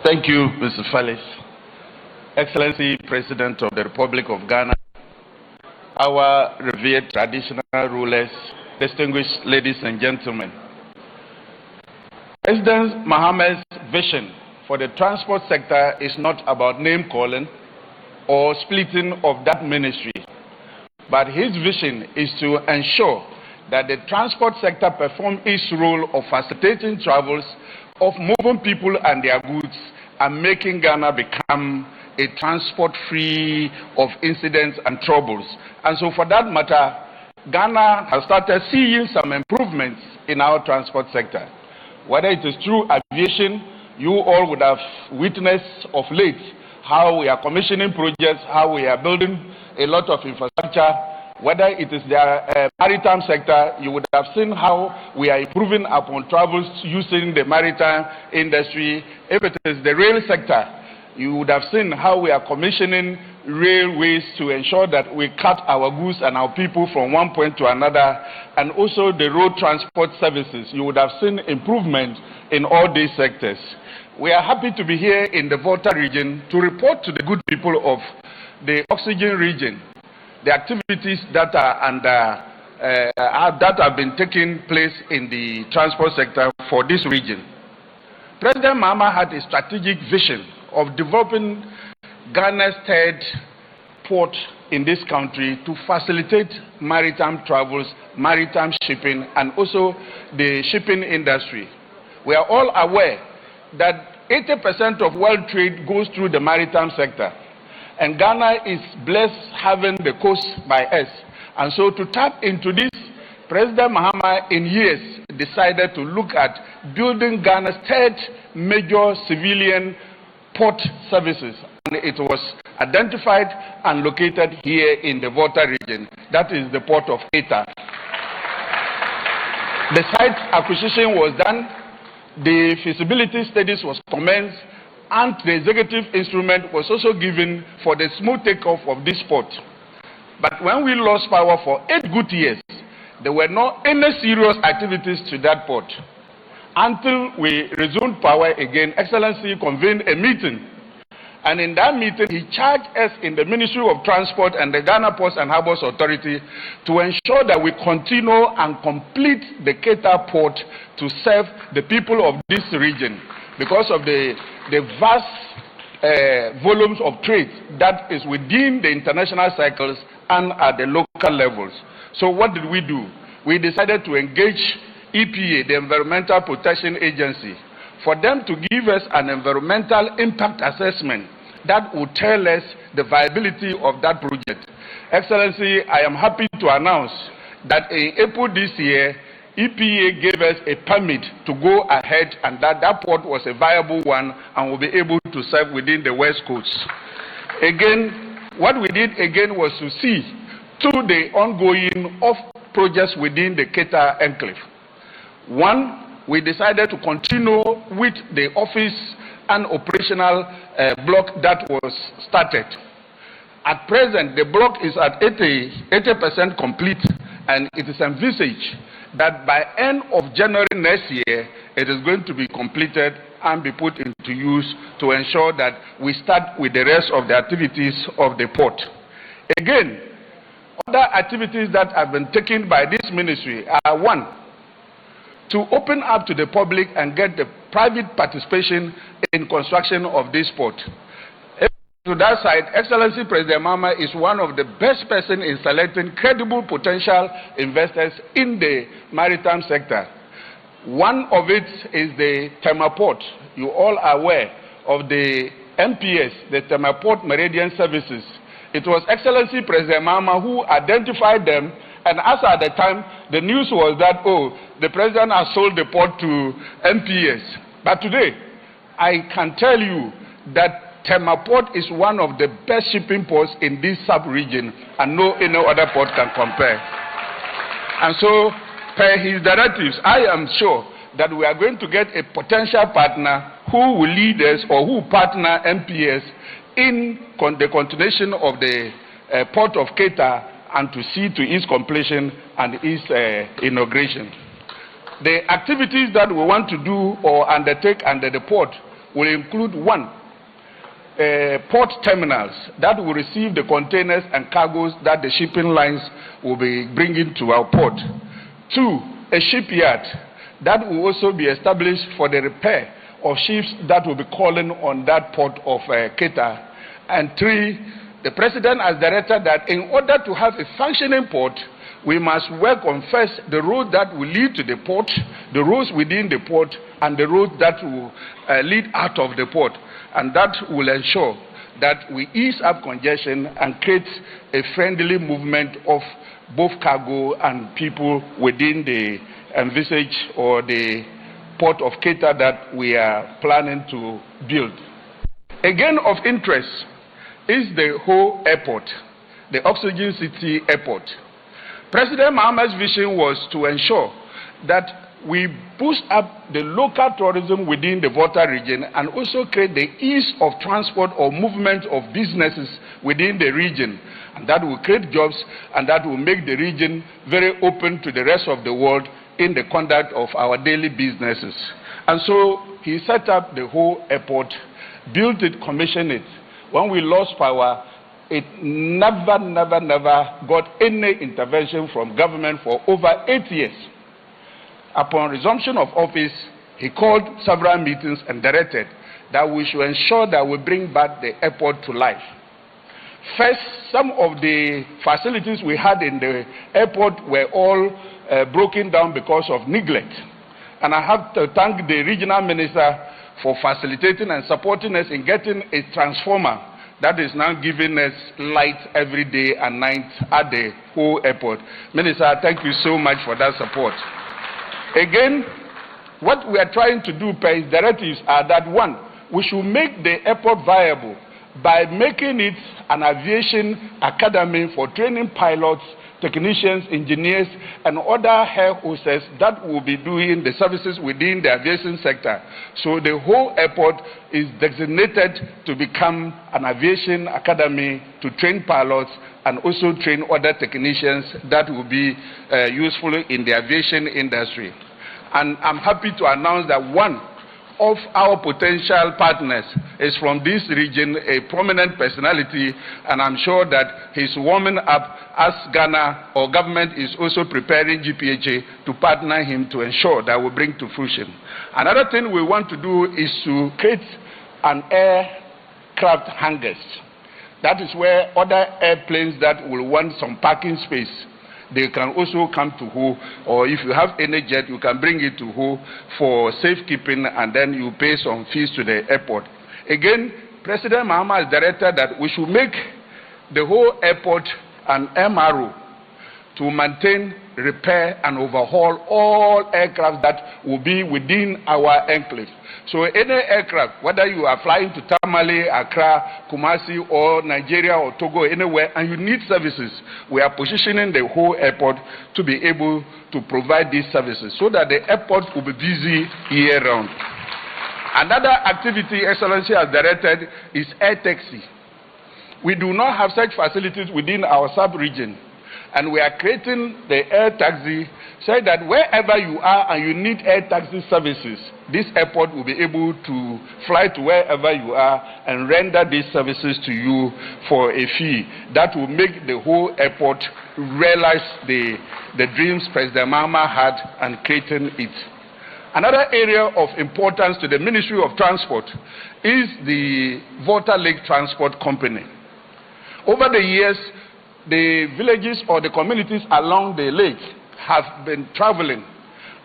Thank you, Mr. Felix. Excellency President of the Republic of Ghana, our revered traditional rulers, distinguished ladies and gentlemen. President Mohammed's vision for the transport sector is not about name calling or splitting of that ministry, but his vision is to ensure that the transport sector performs its role of facilitating travels, of moving people and their goods, and making Ghana become a transport free of incidents and troubles. And so for that matter, Ghana has started seeing some improvements in our transport sector. Whether it is through aviation, you all would have witnessed of late how we are commissioning projects, how we are building a lot of infrastructure. Whether it is the maritime sector, you would have seen how we are improving upon travels using the maritime industry. If it is the rail sector, you would have seen how we are commissioning railways to ensure that we cut our goods and our people from one point to another, and also the road transport services. You would have seen improvement in all these sectors. We are happy to be here in the Volta region to report to the good people of the Oxygen region the activities that are that have been taking place in the transport sector for this region. President Mahama had a strategic vision of developing Ghana's third port in this country to facilitate maritime travels, maritime shipping, and also the shipping industry. We are all aware that 80% of world trade goes through the maritime sector. And Ghana is blessed having the coast by us. And so to tap into this, President Mahama in years decided to look at building Ghana's third major civilian port services. And it was identified and located here in the Volta region. That is the port of Keita. The site acquisition was done, the feasibility studies was commenced, and the executive instrument was also given for the smooth takeoff of this port. But when we lost power for 8 good years, there were not any serious activities to that port. Until we resumed power again, Excellency convened a meeting. And in that meeting, he charged us in the Ministry of Transport and the Ghana Ports and Harbours Authority to ensure that we continue and complete the Keita port to serve the people of this region because of the vast volumes of trade that is within the international cycles and at the local levels. So what did we do? We decided to engage EPA, the Environmental Protection Agency, for them to give us an environmental impact assessment that would tell us the viability of that project. Excellency, I am happy to announce that in April this year, EPA gave us a permit to go ahead, and that port was a viable one and will be able to serve within the West Coast. Again, what we did again was to see to the ongoing of projects within the Keita enclave. One, we decided to continue with the office and operational block that was started. At present, the block is at 80% complete, and it is envisaged that by end of January next year, it is going to be completed and be put into use to ensure that we start with the rest of the activities of the port. Again, other activities that have been taken by this ministry are: one, to open up to the public and get the private participation in construction of this port. To that side, Excellency President Mahama is one of the best persons in selecting credible potential investors in the maritime sector. One of it is the Tema Port. You all are aware of the MPS, the Tema Port Meridian Services. It was Excellency President Mahama who identified them, and as at the time, the news was that, oh, the President has sold the port to MPS. But today, I can tell you that Tema Port is one of the best shipping ports in this sub-region, and no other port can compare. And so, per his directives, I am sure that we are going to get a potential partner who will lead us or who partner MPS in the continuation of the port of Keita and to see to its completion and its inauguration. The activities that we want to do or undertake under the port will include one, port terminals that will receive the containers and cargoes that the shipping lines will be bringing to our port. Two, a shipyard that will also be established for the repair of ships that will be calling on that port of Keita. And three, the President has directed that in order to have a functioning port, we must work on first the road that will lead to the port, the roads within the port, and the roads that will lead out of the port. And that will ensure that we ease up congestion and create a friendly movement of both cargo and people within the envisage or the port of Keita that we are planning to build. Again of interest is the whole airport, the Oxygen City Airport. President Mahama's vision was to ensure that we boost up the local tourism within the Volta region and also create the ease of transport or movement of businesses within the region. And that will create jobs and that will make the region very open to the rest of the world in the conduct of our daily businesses. And so he set up the whole airport, built it, commissioned it. When we lost power, it never got any intervention from government for over 8 years. Upon resumption of office, he called several meetings and directed that we should ensure that we bring back the airport to life. First, some of the facilities we had in the airport were all broken down because of neglect. And I have to thank the regional minister for facilitating and supporting us in getting a transformer that is now giving us light every day and night at the whole airport. Minister, thank you so much for that support. Again, what we are trying to do per his directives are that one, we should make the airport viable by making it an aviation academy for training pilots, technicians, engineers, and other air hostess that will be doing the services within the aviation sector. So the whole airport is designated to become an aviation academy to train pilots and also train other technicians that will be useful in the aviation industry. And I'm happy to announce that one of our potential partners is from this region, a prominent personality, and I'm sure that he's warming up as Ghana or government is also preparing GPHA to partner him to ensure that we bring to fruition. Another thing we want to do is to create an aircraft hangars. That is where other airplanes that will want some parking space, they can also come to Ho, or if you have any jet, you can bring it to Ho for safekeeping, and then you pay some fees to the airport. Again, President Mahama has directed that we should make the whole airport an MRO to maintain, repair, and overhaul all aircraft that will be within our enclave. So any aircraft, whether you are flying to Tamale, Accra, Kumasi, or Nigeria, or Togo, anywhere, and you need services, we are positioning the whole airport to be able to provide these services so that the airport will be busy year-round. Another activity Excellency has directed is air taxi. We do not have such facilities within our sub-region, and we are creating the air taxi so that wherever you are and you need air taxi services, this airport will be able to fly to wherever you are and render these services to you for a fee. That will make the whole airport realize the dreams President Mahama had and creating it. Another area of importance to the Ministry of Transport is the Volta Lake Transport Company. Over the years, the villages or the communities along the lake have been traveling.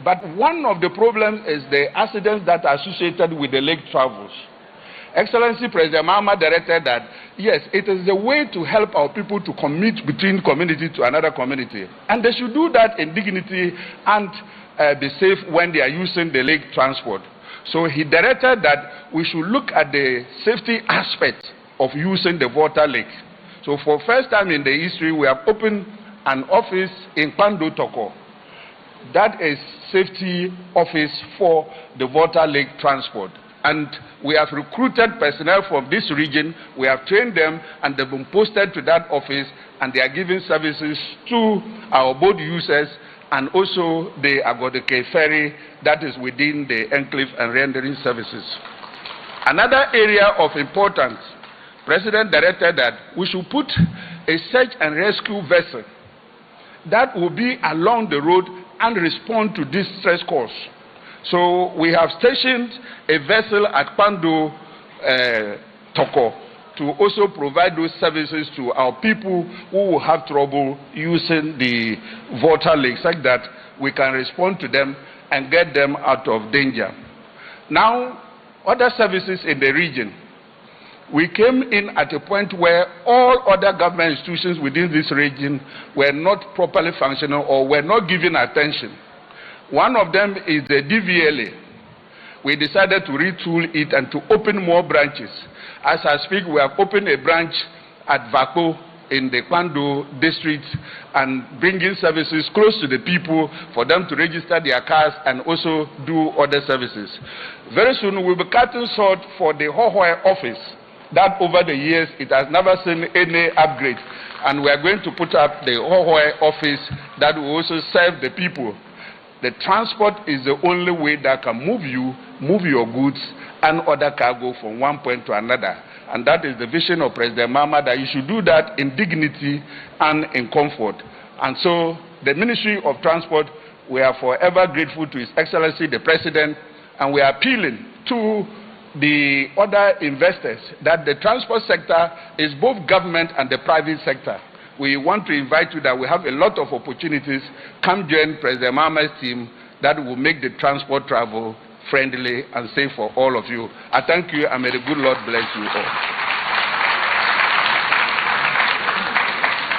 But one of the problems is the accidents that are associated with the lake travels. Excellency President Mahama directed that, yes, it is a way to help our people to commute between community to another community. And they should do that in dignity and be safe when they are using the lake transport. So he directed that we should look at the safety aspect of using the Volta Lake. So for the first time in the history, we have opened an office in Kwando Toko. That is safety office for the Volta Lake transport. And we have recruited personnel from this region, we have trained them, and they've been posted to that office, and they are giving services to our boat users and also the Agodeke ferry that is within the enclave and rendering services. Another area of importance, President directed that we should put a search and rescue vessel that will be along the road and respond to this stress course. So we have stationed a vessel at Pando, Toko, to also provide those services to our people who will have trouble using the Volta Lake, such that we can respond to them and get them out of danger. Now, other services in the region. We came in at a point where all other government institutions within this region were not properly functional or were not given attention. One of them is the DVLA. We decided to retool it and to open more branches. As I speak, we have opened a branch at Vako in the Kwando district and bringing services close to the people for them to register their cars and also do other services. Very soon we'll be cutting short for the Hohoi office that over the years it has never seen any upgrade, and we are going to put up the Hohoi office that will also serve the people. The transport is the only way that can move your goods and other cargo from one point to another. And that is the vision of President Mahama, that you should do that in dignity and in comfort. And so the Ministry of Transport, we are forever grateful to His Excellency the President, and we are appealing to the other investors that the transport sector is both government and the private sector. We want to invite you that we have a lot of opportunities. Come join President Mahama's team that will make the transport travel friendly and safe for all of you. I thank you, and may the good Lord bless you all.